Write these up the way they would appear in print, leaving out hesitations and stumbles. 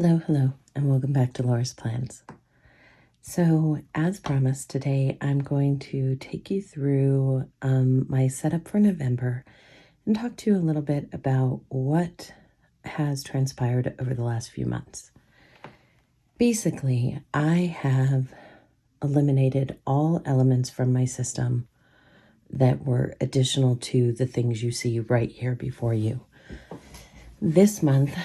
Hello, and welcome back to Laura's Plans. So, as promised, today I'm going to take you through my setup for November and talk to you a little bit about what has transpired over the last few months. Basically, I have eliminated all elements from my system that were additional to the things you see right here before you. This month,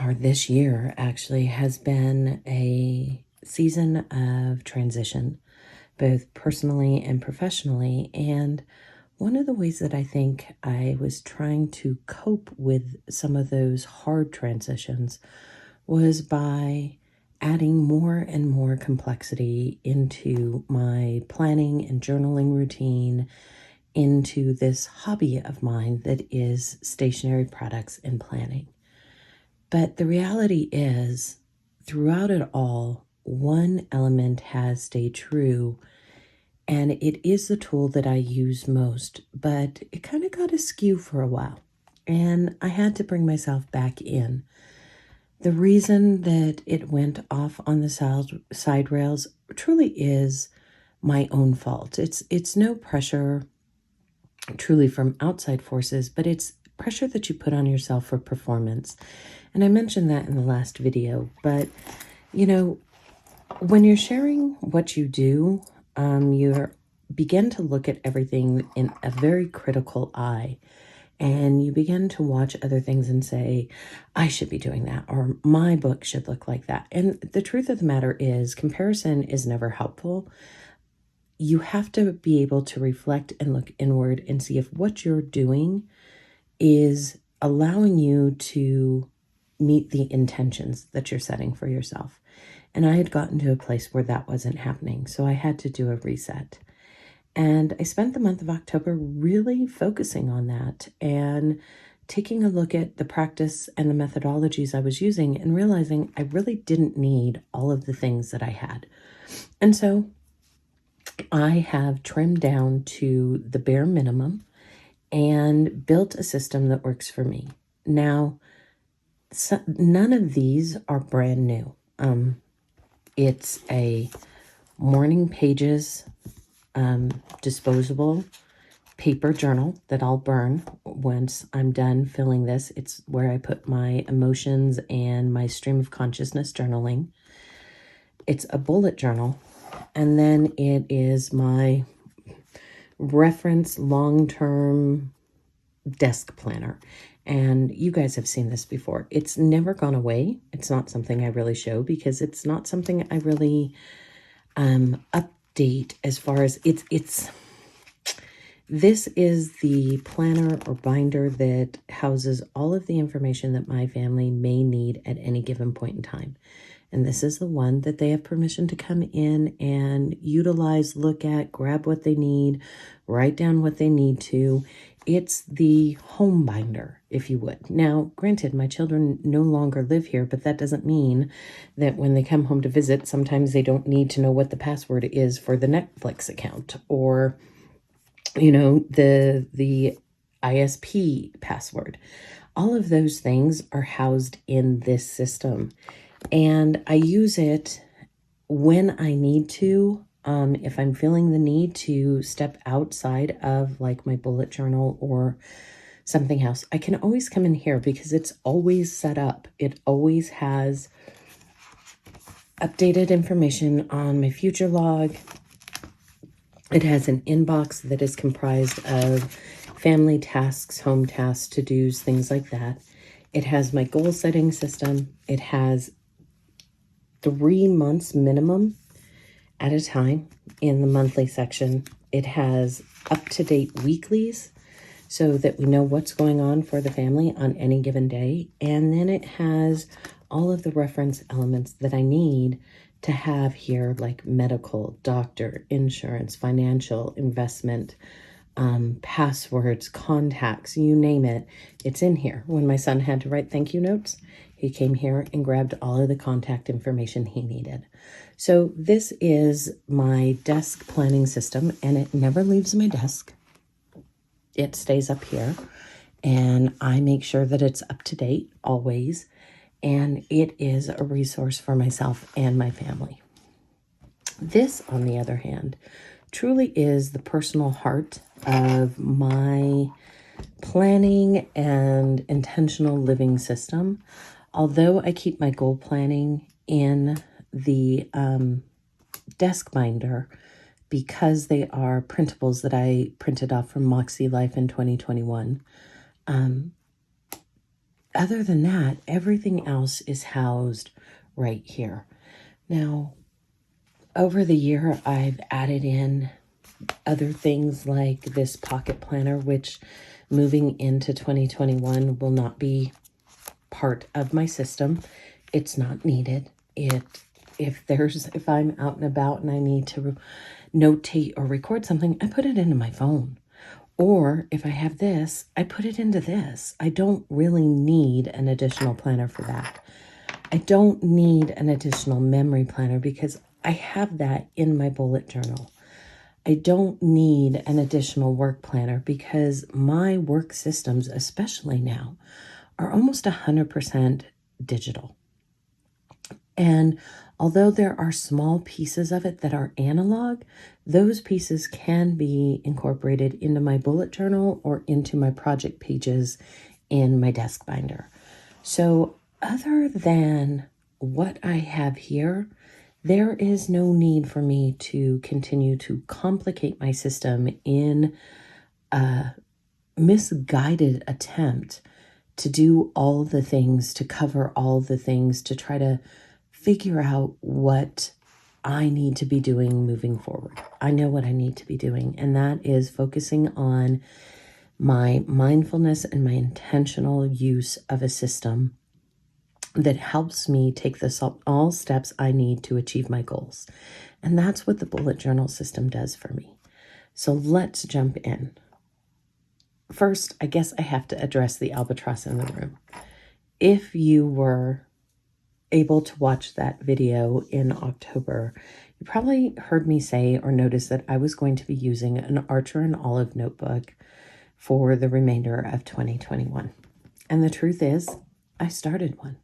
or this year actually, has been a season of transition, both personally and professionally. And one of the ways that I think I was trying to cope with some of those hard transitions was by adding more and more complexity into my planning and journaling routine, into this hobby of mine that is stationery products and planning. But the reality is, throughout it all, one element has stayed true, and it is the tool that I use most, but it kind of got askew for a while, and I had to bring myself back in. The reason that it went off on the side rails truly is my own fault. It's no pressure truly from outside forces, but it's pressure that you put on yourself for performance. And I mentioned that in the last video, but you know, when you're sharing what you do, you begin to look at everything in a very critical eye, and you begin to watch other things and say, I should be doing that, or my book should look like that. And the truth of the matter is, comparison is never helpful. You have to be able to reflect and look inward and see if what you're doing is allowing you to meet the intentions that you're setting for yourself. And I had gotten to a place where that wasn't happening, so I had to do a reset. And I spent the month of October really focusing on that and taking a look at the practice and the methodologies I was using and realizing I really didn't need all of the things that I had. And so I have trimmed down to the bare minimum and built a system that works for me. Now, none of these are brand new. It's a morning pages disposable paper journal that I'll burn once I'm done filling this. It's where I put my emotions and my stream of consciousness journaling. It's a bullet journal. And then it is my reference long-term desk planner. And you guys have seen this before. It's never gone away. It's not something I really show because it's not something I really update as far as this is the planner or binder that houses all of the information that my family may need at any given point in time. And this is the one that they have permission to come in and utilize, look at, grab what they need, write down what they need to. It's the home binder, if you would. Now, granted, my children no longer live here, but that doesn't mean that when they come home to visit, sometimes they don't need to know what the password is for the Netflix account, or, you know, the ISP password. All of those things are housed in this system. And I use it when I need to. If I'm feeling the need to step outside of like my bullet journal or something else, I can always come in here because it's always set up. It always has updated information on my future log. It has an inbox that is comprised of family tasks, home tasks, to-dos, things like that. It has my goal setting system. It has 3 months minimum at a time in the monthly section. It has up-to-date weeklies so that we know what's going on for the family on any given day. And then it has all of the reference elements that I need to have here, like medical, doctor, insurance, financial, investment, passwords, contacts, you name it, it's in here. When my son had to write thank you notes, he came here and grabbed all of the contact information he needed. So this is my desk planning system, and it never leaves my desk. It stays up here, and I make sure that it's up to date always. and it is a resource for myself and my family. This, on the other hand, truly is the personal heart of my planning and intentional living system. Although I keep my goal planning in the desk binder because they are printables that I printed off from Moxie Life in 2021. Other than that, everything else is housed right here. Now, over the year, I've added in other things like this pocket planner, which moving into 2021 will not be part of my system. It's not needed. If I'm out and about and I need to notate or record something, I put it into my phone. Or if I have this, I put it into this. I don't really need an additional planner for that. I don't need an additional memory planner because I have that in my bullet journal. I don't need an additional work planner because my work systems, especially now, are almost 100% digital. And although there are small pieces of it that are analog, those pieces can be incorporated into my bullet journal or into my project pages in my desk binder. So other than what I have here, there is no need for me to continue to complicate my system in a misguided attempt to do all the things, to cover all the things, to try to figure out what I need to be doing moving forward. I know what I need to be doing, and that is focusing on my mindfulness and my intentional use of a system that helps me take all steps I need to achieve my goals. And that's what the bullet journal system does for me. So let's jump in. First, I guess I have to address the albatross in the room. If you were able to watch that video in October, you probably heard me say or notice that I was going to be using an Archer and Olive notebook for the remainder of 2021. And the truth is, I started one.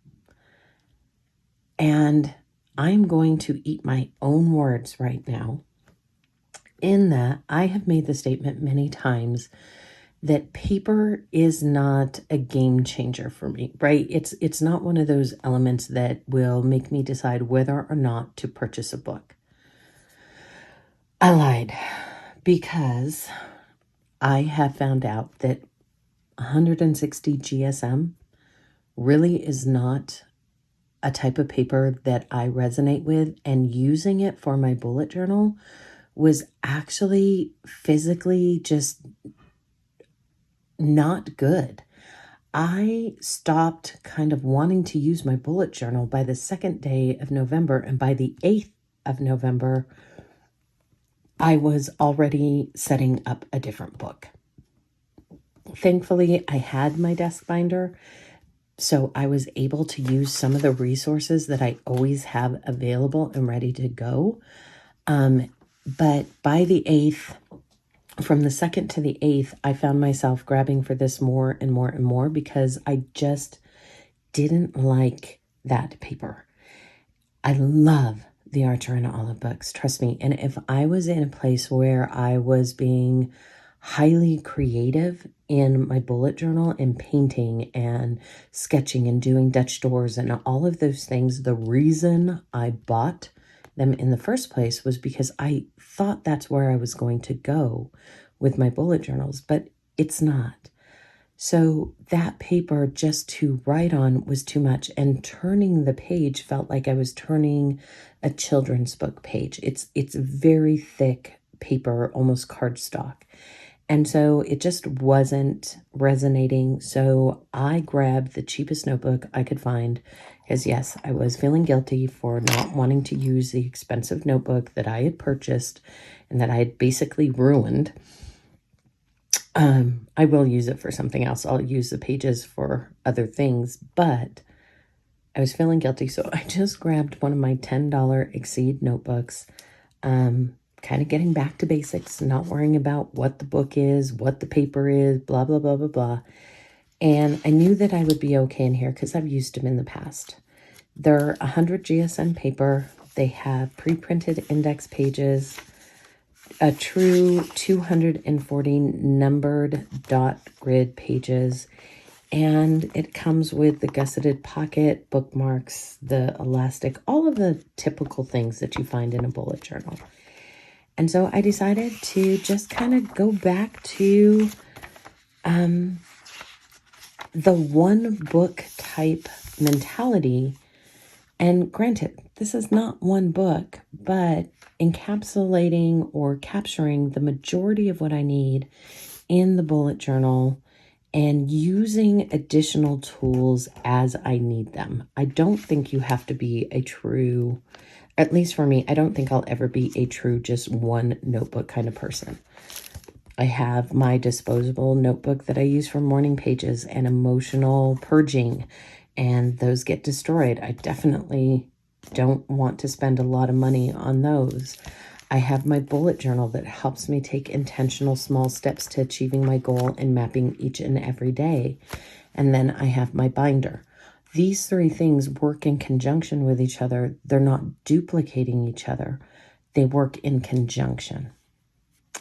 And I'm going to eat my own words right now in that I have made the statement many times that paper is not a game changer for me, right? It's not one of those elements that will make me decide whether or not to purchase a book. I lied because I have found out that 160 GSM really is not a type of paper that I resonate with, and using it for my bullet journal was actually physically just not good. I stopped kind of wanting to use my bullet journal by the 2nd day of November, and by the 8th of November, I was already setting up a different book. Thankfully, I had my desk binder, so I was able to use some of the resources that I always have available and ready to go. But by the 8th, from the 2nd to the 8th, I found myself grabbing for this more and more and more because I just didn't like that paper. I love the Archer and Olive books, trust me. And if I was in a place where I was being highly creative in my bullet journal and painting and sketching and doing Dutch doors and all of those things, the reason I bought them in the first place was because I thought that's where I was going to go with my bullet journals, but it's not. So that paper just to write on was too much, and turning the page felt like I was turning a children's book page. It's very thick paper, almost cardstock. And so it just wasn't resonating. So I grabbed the cheapest notebook I could find because, yes, I was feeling guilty for not wanting to use the expensive notebook that I had purchased and that I had basically ruined. I will use it for something else. I'll use the pages for other things, but I was feeling guilty. So I just grabbed one of my $10 Exceed notebooks, kind of getting back to basics, not worrying about what the book is, what the paper is, blah, blah, blah, blah, blah. And I knew that I would be okay in here because I've used them in the past. They're 100 GSM paper. They have pre-printed index pages, a true 240 numbered dot grid pages, and it comes with the gusseted pocket, bookmarks, the elastic, all of the typical things that you find in a bullet journal. And so I decided to just kind of go back to the one book type mentality. And granted, this is not one book, but encapsulating or capturing the majority of what I need in the bullet journal and using additional tools as I need them. I don't think you have to be a true, at least for me, I don't think I'll ever be a true just one notebook kind of person. I have my disposable notebook that I use for morning pages and emotional purging, and those get destroyed. I definitely don't want to spend a lot of money on those. I have my bullet journal that helps me take intentional small steps to achieving my goal and mapping each and every day. And then I have my binder. These three things work in conjunction with each other. They're not duplicating each other. They work in conjunction.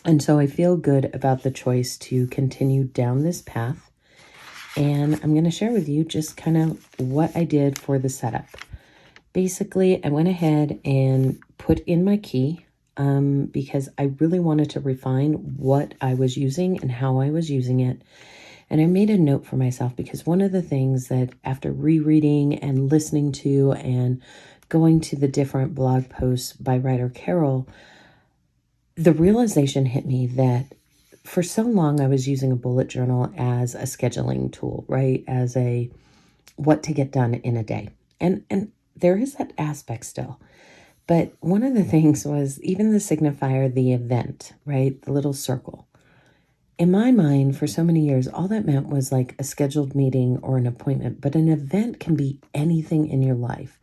And so I feel good about the choice to continue down this path. And I'm going to share with you just kind of what I did for the setup. Basically, I went ahead and put in my key because I really wanted to refine what I was using and how I was using it. And I made a note for myself because one of the things that after rereading and listening to and going to the different blog posts by writer Carol, the realization hit me that for so long I was using a bullet journal as a scheduling tool, right? As a what to get done in a day. And there is that aspect still. But one of the things was even the signifier, the event, right? The little circle. In my mind, for so many years, all that meant was like a scheduled meeting or an appointment. But an event can be anything in your life.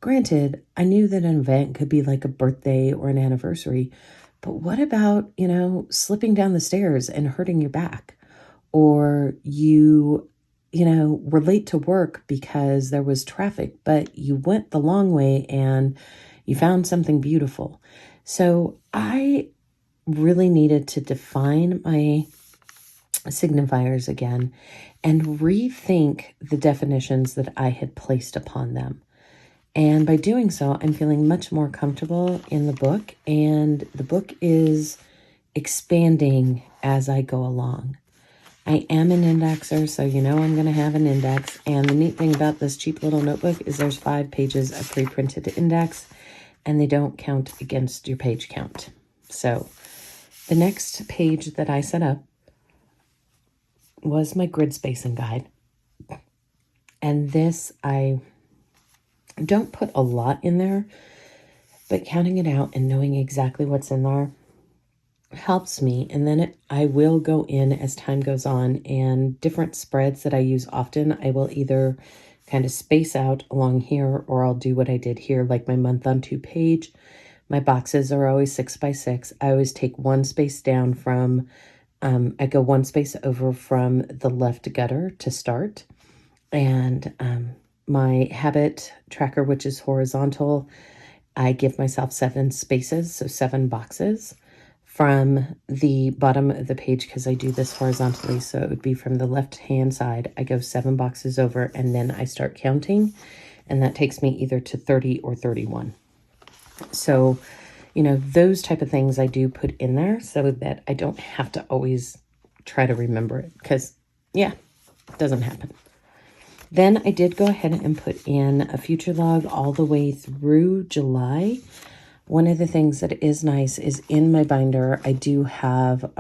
Granted, I knew that an event could be like a birthday or an anniversary. But what about, slipping down the stairs and hurting your back? Or you were late to work because there was traffic, but you went the long way and you found something beautiful. So I really needed to define my signifiers again and rethink the definitions that I had placed upon them. And by doing so, I'm feeling much more comfortable in the book, and the book is expanding as I go along. I am an indexer, so I'm going to have an index. And the neat thing about this cheap little notebook is there's 5 pages of pre-printed index, and they don't count against your page count. So the next page that I set up was my grid spacing guide. And this, I don't put a lot in there, but counting it out and knowing exactly what's in there helps me. And then I will go in as time goes on, and different spreads that I use often, I will either kind of space out along here, or I'll do what I did here, like my month on 2 page. My boxes are always 6 by 6. I always take one space down from, I go one space over from the left gutter to start. And my habit tracker, which is horizontal, I give myself 7 spaces, so 7 boxes from the bottom of the page, because I do this horizontally. So it would be from the left-hand side. I go 7 boxes over, and then I start counting, and that takes me either to 30 or 31. So, those type of things I do put in there so that I don't have to always try to remember it, because, it doesn't happen. Then I did go ahead and put in a future log all the way through July. One of the things that is nice is in my binder, I do have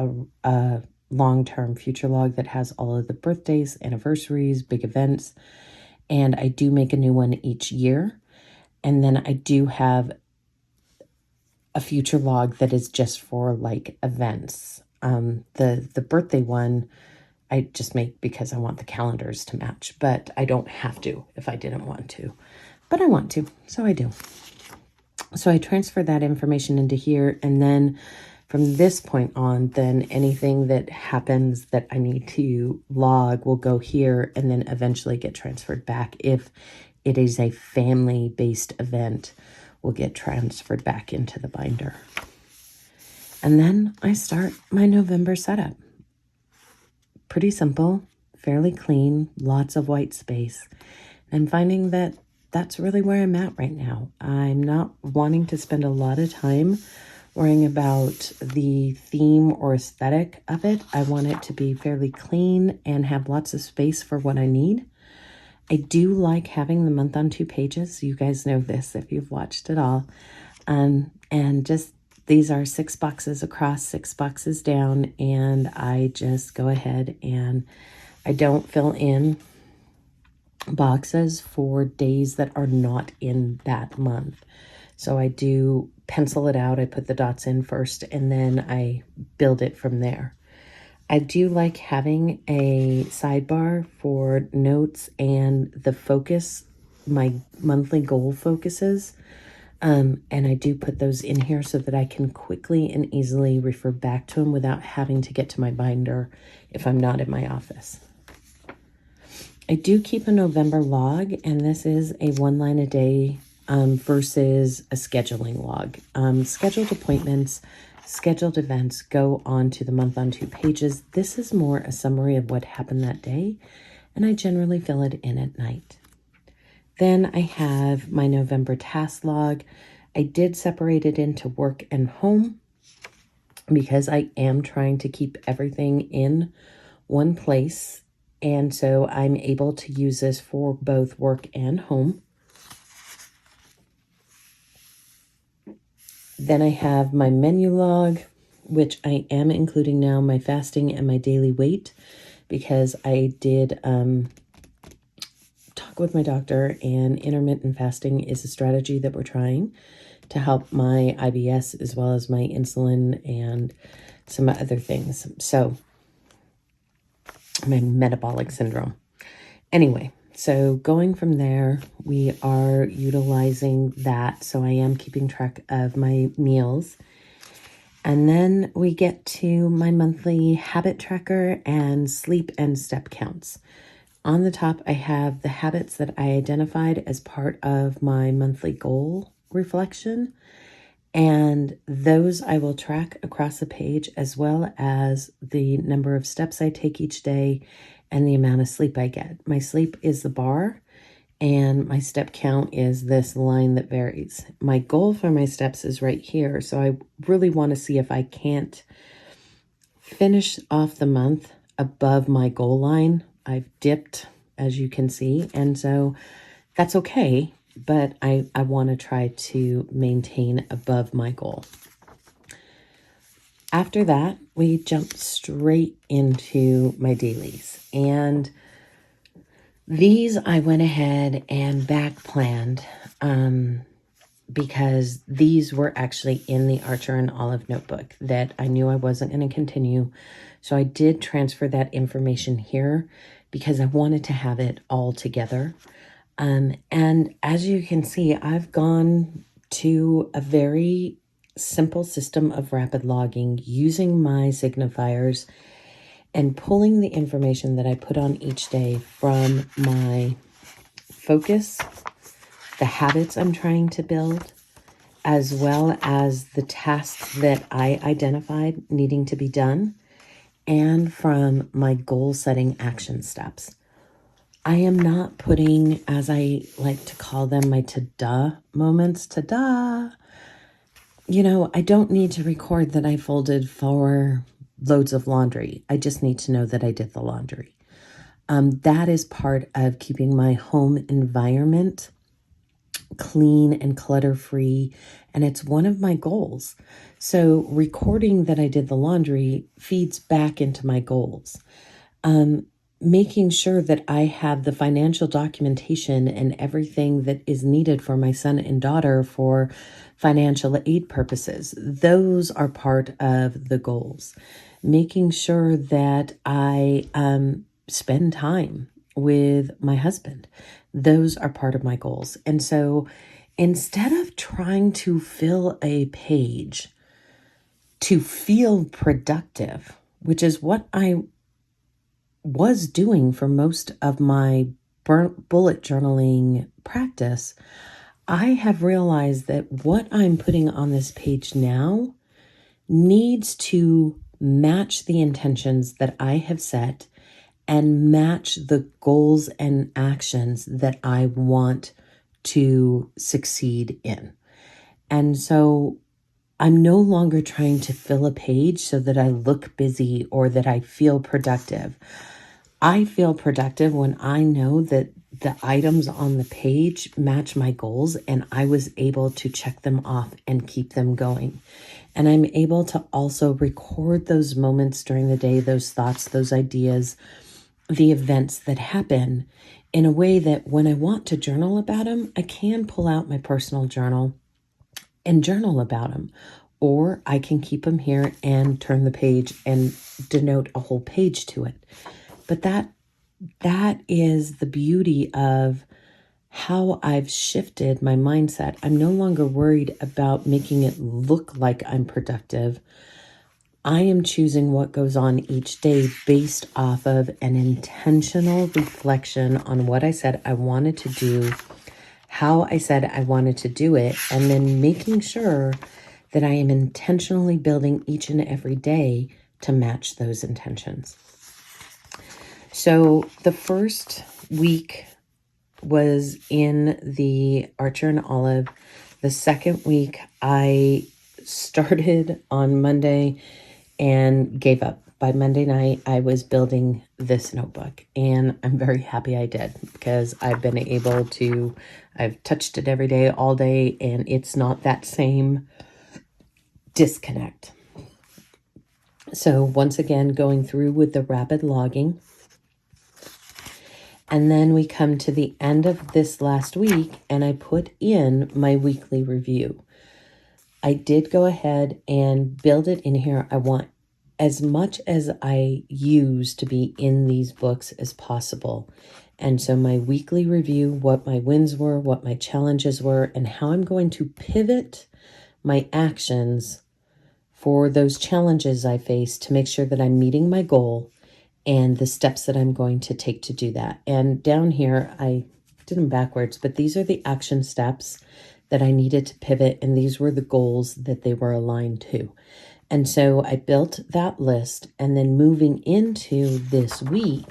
a long-term future log that has all of the birthdays, anniversaries, big events, and I do make a new one each year. And then I do have a future log that is just for like events. The birthday one, I just make because I want the calendars to match, but I don't have to if I didn't want to, but I want to, so I do. So I transfer that information into here, and then From this point on, then anything that happens that I need to log will go here and then eventually get transferred back. If it is a family-based event, will get transferred back into the binder. And then I start my November setup. Pretty simple, fairly clean, lots of white space. I'm finding that that's really where I'm at right now. I'm not wanting to spend a lot of time worrying about the theme or aesthetic of it. I want it to be fairly clean and have lots of space for what I need. I do like having the month on 2 pages. You guys know this if you've watched it all. And just these are 6 boxes across, 6 boxes down, and I just go ahead and I don't fill in boxes for days that are not in that month. So I do pencil it out. I put the dots in first and then I build it from there. I do like having a sidebar for notes and the focus, my monthly goal focuses. And I do put those in here so that I can quickly and easily refer back to them without having to get to my binder if I'm not in my office. I do keep a November log, and this is a 1 line a day versus a scheduling log. Scheduled appointments, scheduled events go on to the month on 2 pages. This is more a summary of what happened that day, and I generally fill it in at night. Then I have my November task log. I did separate it into work and home because I am trying to keep everything in one place. And so I'm able to use this for both work and home. Then I have my menu log, which I am including now my fasting and my daily weight because I did talk with my doctor, and intermittent fasting is a strategy that we're trying to help my IBS as well as my insulin and some other things. So my metabolic syndrome. Anyway, so going from there, we are utilizing that. So I am keeping track of my meals. And then we get to my monthly habit tracker and sleep and step counts. On the top, I have the habits that I identified as part of my monthly goal reflection. And those I will track across the page, as well as the number of steps I take each day and the amount of sleep I get. My sleep is the bar, and my step count is this line that varies. My goal for my steps is right here, so I really want to see if I can't finish off the month above my goal line. I've dipped, as you can see, and so that's okay. But I want to try to maintain above my goal. After that, we jump straight into my dailies. And these I went ahead and back planned because these were actually in the Archer and Olive notebook that I knew I wasn't going to continue. So I did transfer that information here because I wanted to have it all together. And as you can see, I've gone to a very simple system of rapid logging using my signifiers and pulling the information that I put on each day from my focus, the habits I'm trying to build, as well as the tasks that I identified needing to be done, and from my goal setting action steps. I am not putting, as I like to call them, my ta-da moments. Ta-da! You know, I don't need to record that I folded 4 loads of laundry. I just need to know that I did the laundry. That is part of keeping my home environment clean and clutter-free, and it's one of my goals. So recording that I did the laundry feeds back into my goals. Making sure that I have the financial documentation and everything that is needed for my son and daughter for financial aid purposes. Those are part of the goals. Making sure that I spend time with my husband. Those are part of my goals. And so instead of trying to fill a page to feel productive, which is what I was doing for most of my bullet journaling practice, I have realized that what I'm putting on this page now needs to match the intentions that I have set and match the goals and actions that I want to succeed in. And so I'm no longer trying to fill a page so that I look busy or that I feel productive. I feel productive when I know that the items on the page match my goals and I was able to check them off and keep them going. And I'm able to also record those moments during the day, those thoughts, those ideas, the events that happen in a way that when I want to journal about them, I can pull out my personal journal and journal about them. Or I can keep them here and turn the page and denote a whole page to it. But that is the beauty of how I've shifted my mindset. I'm no longer worried about making it look like I'm productive. I am choosing what goes on each day based off of an intentional reflection on what I said I wanted to do, how I said I wanted to do it, and then making sure that I am intentionally building each and every day to match those intentions. So the first week was in the Archer and Olive. The second week I started on Monday and gave up. By Monday night, I was building this notebook, and I'm very happy I did because I've been able to, I've touched it every day, all day, and it's not that same disconnect. So once again, going through with the rapid logging. And then we come to the end of this last week, and I put in my weekly review. I did go ahead and build it in here. I want as much as I use to be in these books as possible. And so my weekly review, what my wins were, what my challenges were, and how I'm going to pivot my actions for those challenges I face to make sure that I'm meeting my goal and the steps that I'm going to take to do that. And down here, I did them backwards, but these are the action steps that I needed to pivot, and these were the goals that they were aligned to. And so I built that list, and then moving into this week,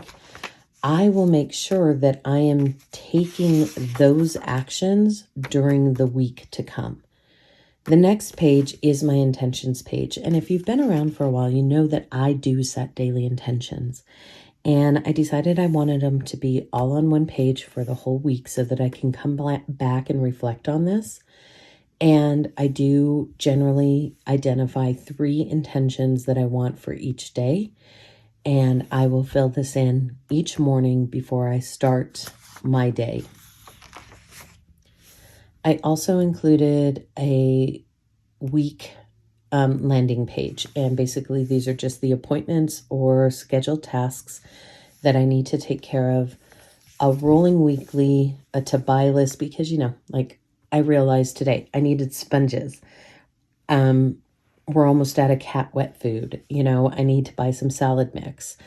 I will make sure that I am taking those actions during the week to come. The next page is my intentions page. And if you've been around for a while, you know that I do set daily intentions. And I decided I wanted them to be all on one page for the whole week so that I can come back and reflect on this. And I do generally identify 3 intentions that I want for each day. And I will fill this in each morning before I start my day. I also included a week landing page. And basically these are just the appointments or scheduled tasks that I need to take care of. A rolling weekly, a to-buy list, because, like I realized today I needed sponges. We're almost out of cat wet food. I need to buy some salad mix.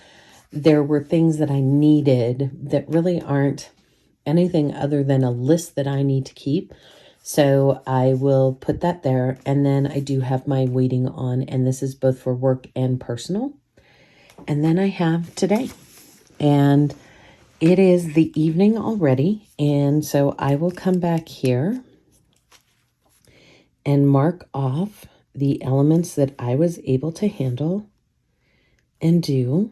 There were things that I needed that really aren't anything other than a list that I need to keep. So I will put that there. And then I do have my waiting on, and this is both for work and personal. And then I have today. And it is the evening already. And so I will come back here and mark off the elements that I was able to handle and do.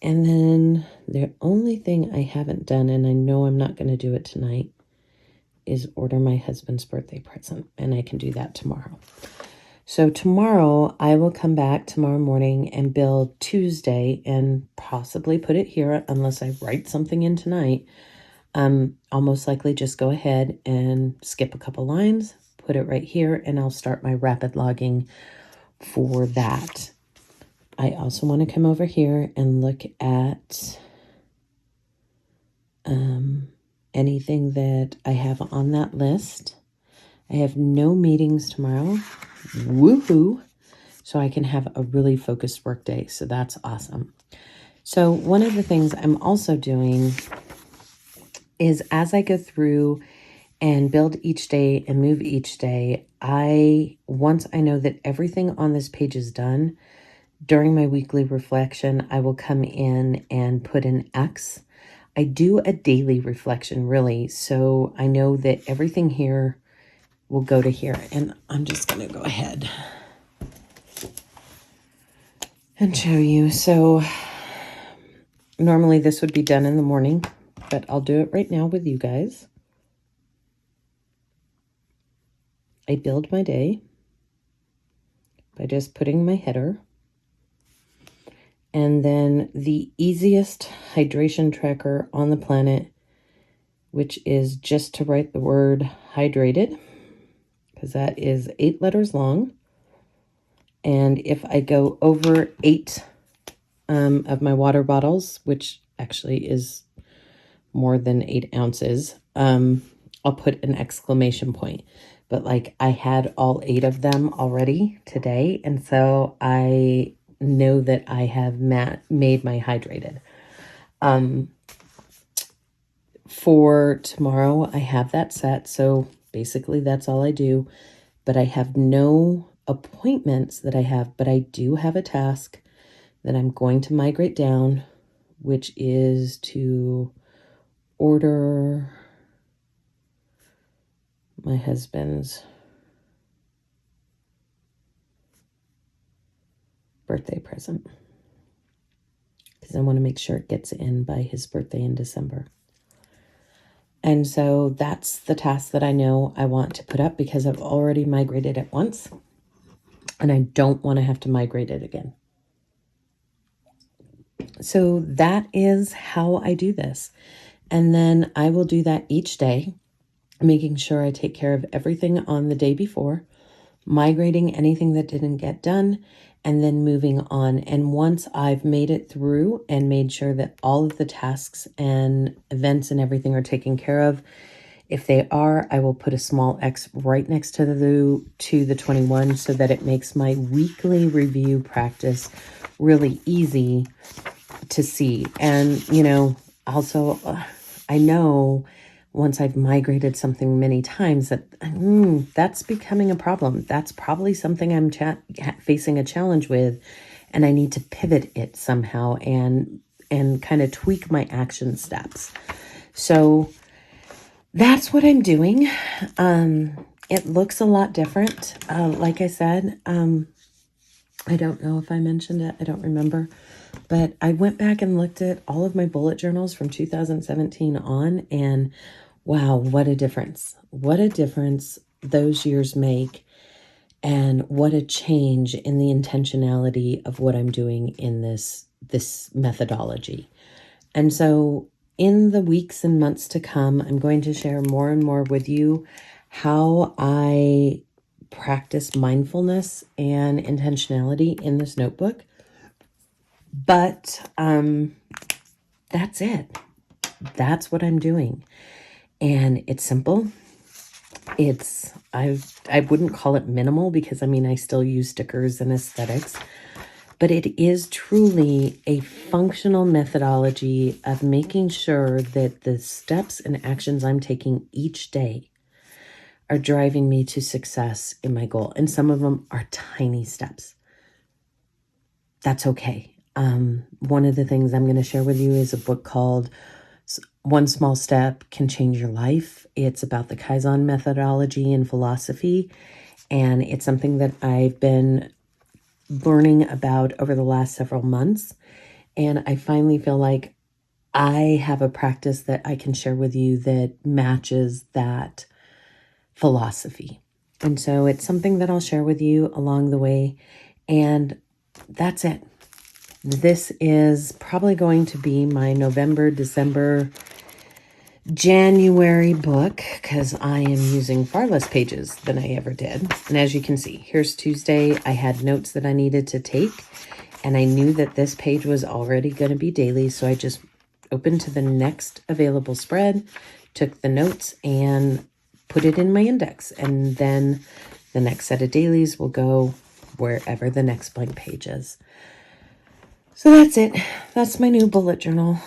And then the only thing I haven't done, and I know I'm not going to do it tonight, is order my husband's birthday present. And I can do that tomorrow. So tomorrow I will come back tomorrow morning and build Tuesday and possibly put it here unless I write something in tonight. I'll most likely just go ahead and skip a couple lines, put it right here, and I'll start my rapid logging for that. I also want to come over here and look at anything that I have on that list. I have no meetings tomorrow. Woohoo! So I can have a really focused work day. So that's awesome. So one of the things I'm also doing is as I go through and build each day and move each day, once I know that everything on this page is done, during my weekly reflection, I will come in and put an X. I do a daily reflection, really, so I know that everything here will go to here. And I'm just going to go ahead and show you. So normally this would be done in the morning, but I'll do it right now with you guys. I build my day by just putting my header. And then the easiest hydration tracker on the planet, which is just to write the word hydrated, because that is 8 letters long. And if I go over 8 of my water bottles, which actually is more than 8 ounces, I'll put an exclamation point. But like I had all 8 of them already today. And so I know that I have made my hydrated. For tomorrow, I have that set. So basically that's all I do. But I have no appointments that I have, but I do have a task that I'm going to migrate down, which is to order my husband's birthday present, because I want to make sure it gets in by his birthday in December. And so that's the task that I know I want to put up, because I've already migrated it once and I don't want to have to migrate it again. So that is how I do this. And then I will do that each day, making sure I take care of everything on the day before, migrating anything that didn't get done, and then moving on. And once I've made it through and made sure that all of the tasks and events and everything are taken care of, if they are, I will put a small X right next to the 21 so that it makes my weekly review practice really easy to see. And, also I know once I've migrated something many times that that's becoming a problem. That's probably something I'm facing a challenge with, and I need to pivot it somehow and kind of tweak my action steps. So that's what I'm doing. It looks a lot different. Like I said, I don't know if I mentioned it. I don't remember. But I went back and looked at all of my bullet journals from 2017 on, and wow, what a difference. What a difference those years make, and what a change in the intentionality of what I'm doing in this methodology. And so in the weeks and months to come, I'm going to share more and more with you how I practice mindfulness and intentionality in this notebook. But that's it. That's what I'm doing. And it's simple. I wouldn't call it minimal, because I still use stickers and aesthetics, but it is truly a functional methodology of making sure that the steps and actions I'm taking each day are driving me to success in my goal. And some of them are tiny steps. That's okay. One of the things I'm going to share with you is a book called One Small Step Can Change Your Life. It's about the Kaizen methodology and philosophy, and it's something that I've been learning about over the last several months, and I finally feel like I have a practice that I can share with you that matches that philosophy. And so it's something that I'll share with you along the way, and that's it. This is probably going to be my November, December, January book, because I am using far less pages than I ever did. And as you can see, here's Tuesday. I had notes that I needed to take, and I knew that this page was already going to be daily, so I just opened to the next available spread, took the notes, and put it in my index, and then the next set of dailies will go wherever the next blank page is. So that's it. That's my new bullet journal.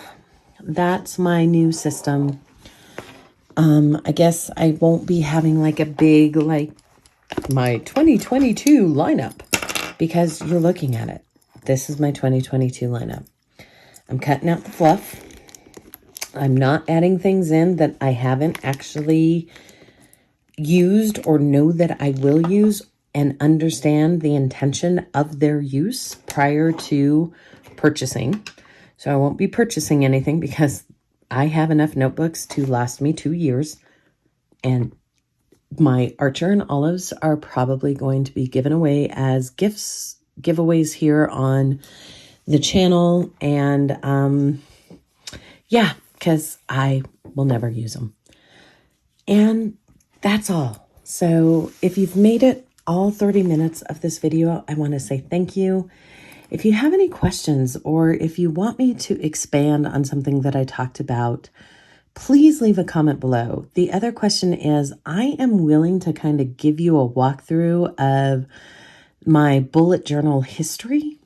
That's my new system. I guess I won't be having like a big, like my 2022 lineup, because you're looking at it. This is my 2022 lineup. I'm cutting out the fluff. I'm not adding things in that I haven't actually used or know that I will use and understand the intention of their use prior to purchasing. So I won't be purchasing anything because I have enough notebooks to last me 2 years, and my Archer and Olives are probably going to be given away as giveaways here on the channel. And yeah, because I will never use them. And that's all. So if you've made it all 30 minutes of this video, I want to say thank you. If you have any questions, or if you want me to expand on something that I talked about, please leave a comment below. The other question is, I am willing to kind of give you a walkthrough of my bullet journal history,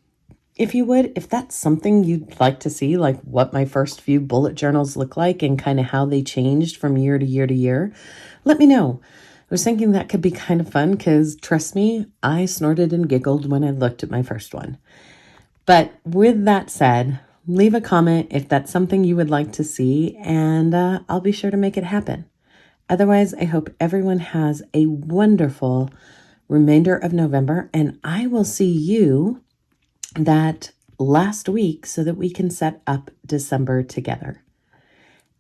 if you would. If that's something you'd like to see, like what my first few bullet journals look like and kind of how they changed from year to year to year, let me know. I was thinking that could be kind of fun because, trust me, I snorted and giggled when I looked at my first one. But with that said, leave a comment if that's something you would like to see, and I'll be sure to make it happen. Otherwise, I hope everyone has a wonderful remainder of November, and I will see you that last week so that we can set up December together.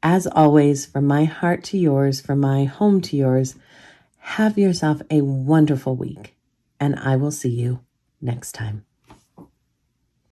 As always, from my heart to yours, from my home to yours, have yourself a wonderful week, and I will see you next time.